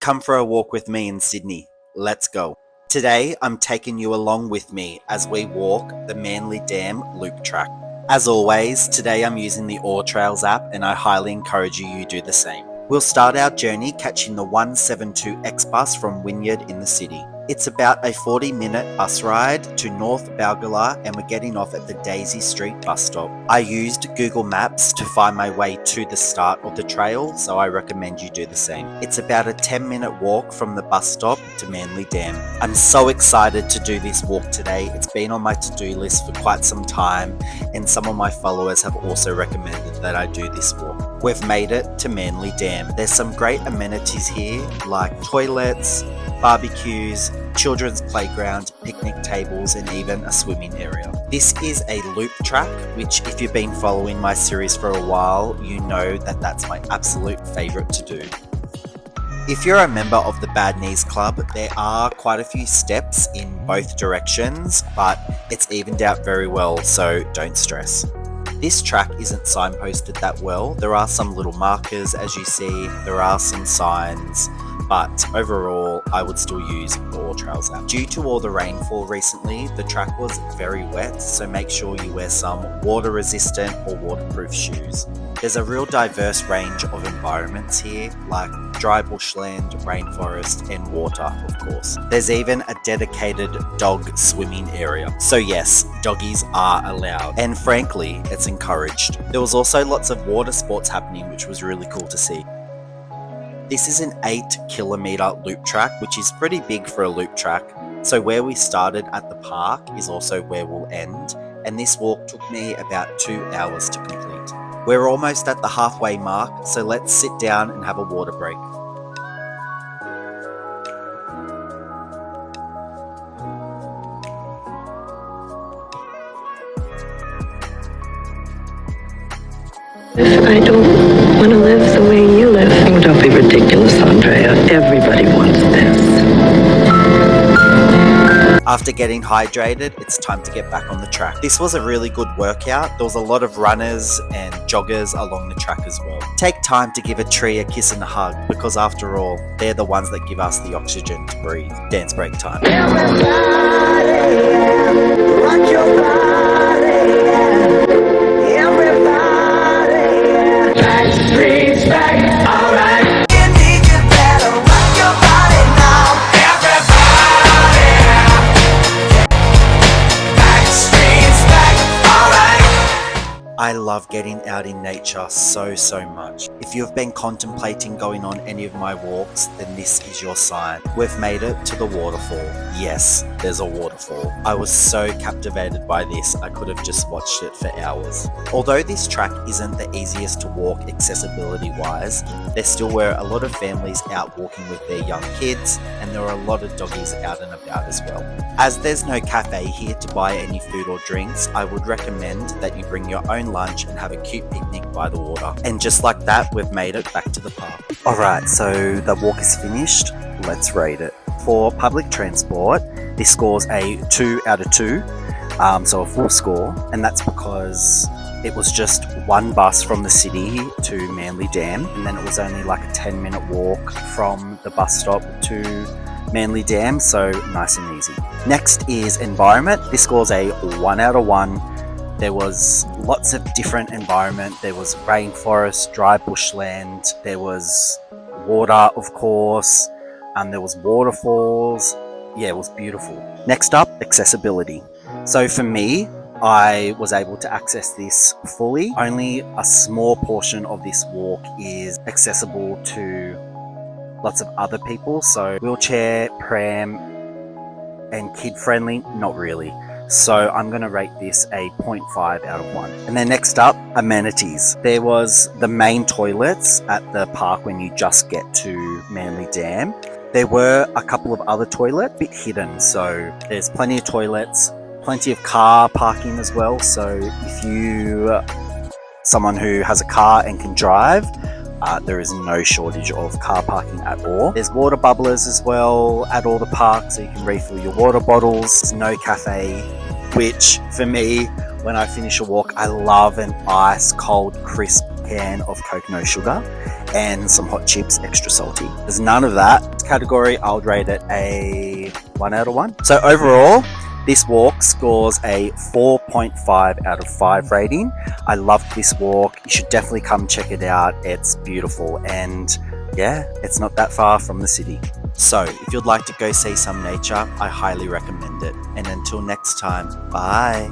Come for a walk with me in Sydney. Let's go. Today, I'm taking you along with me as we walk the Manly Dam Loop Track. As always, today I'm using the All Trails app and I highly encourage you do the same. We'll start our journey catching the 172X bus from Wynyard in the city. It's about a 40-minute bus ride to North Balgala and we're getting off at the Daisy Street bus stop. I used Google Maps to find my way to the start of the trail, so I recommend you do the same. It's about a 10-minute walk from the bus stop to Manly Dam. I'm so excited to do this walk today. It's been on my to-do list for quite some time and some of my followers have also recommended that I do this walk. We've made it to Manly Dam. There's some great amenities here like toilets, barbecues, children's playground, picnic tables and even a swimming area. This is a loop track, which if you've been following my series for a while, you know that that's my absolute favourite to do. If you're a member of the Bad Knees Club, there are quite a few steps in both directions, but it's evened out very well, so don't stress. This track isn't signposted that well. There are some little markers as you see, there are some signs, but overall I would still use the All Trails app. Due to all the rainfall recently, the track was very wet, so make sure you wear some water resistant or waterproof shoes. There's a real diverse range of environments here, like dry bushland, rainforest and water, of course. There's even a dedicated dog swimming area. So yes, doggies are allowed, and frankly, it's encouraged. There was also lots of water sports happening, which was really cool to see. This is an 8-kilometer loop track, which is pretty big for a loop track. So where we started at the park is also where we'll end, and this walk took me about 2 hours to complete. We're almost at the halfway mark, so let's sit down and have a water break. I don't want to live the way you live. Oh, don't be ridiculous, Andrea. Everybody wants this. After getting hydrated, it's time to get back on the track. This was a really good workout. There was a lot of runners and joggers along the track as well. Take time to give a tree a kiss and a hug because after all, they're the ones that give us the oxygen to breathe. Dance break time. Everybody, rock your body, everybody, back streets back, alright. I love getting out in nature so much. If you've been contemplating going on any of my walks, then this is your sign. We've made it to the waterfall. Yes, there's a waterfall. I was so captivated by this, I could have just watched it for hours. Although this track isn't the easiest to walk accessibility wise, there still were a lot of families out walking with their young kids, and there were a lot of doggies out and about as well. As there's no cafe here to buy any food or drinks, I would recommend that you bring your own lunch and have a cute picnic by the water. And just like that, we've made it back to the park. Alright, so the walk is finished. Let's rate it. For public transport, this scores a 2 out of 2, so a full score, and that's because it was just one bus from the city to Manly Dam, and then it was only like a 10-minute walk from the bus stop to Manly Dam, so nice and easy. Next is environment. This scores a 1 out of 1. There was lots of different environment. There was rainforest, dry bushland, there was water, of course, and there was waterfalls. Yeah, it was beautiful. Next up, accessibility. So for me, I was able to access this fully. Only a small portion of this walk is accessible to lots of other people. So wheelchair, pram, and kid friendly, not really. So I'm going to rate this a 0.5 out of 1. And then next up, amenities. There was the main toilets at the park when you just get to Manly Dam. There were a couple of other toilets, a bit hidden. So there's plenty of toilets, plenty of car parking as well. So if you someone who has a car and can drive, there is no shortage of car parking at all. There's water bubblers as well at all the parks, so you can refill your water bottles. There's no cafe, which for me, when I finish a walk, I love an ice cold crisp can of coconut sugar. and some hot chips, extra salty. There's none of that. This category, I would rate it a 1 out of 1. So overall, this walk scores a 4.5 out of 5 rating. I loved this walk. You should definitely come check it out. It's beautiful, and yeah, it's not that far from the city. So if you'd like to go see some nature, I highly recommend it. And until next time, bye.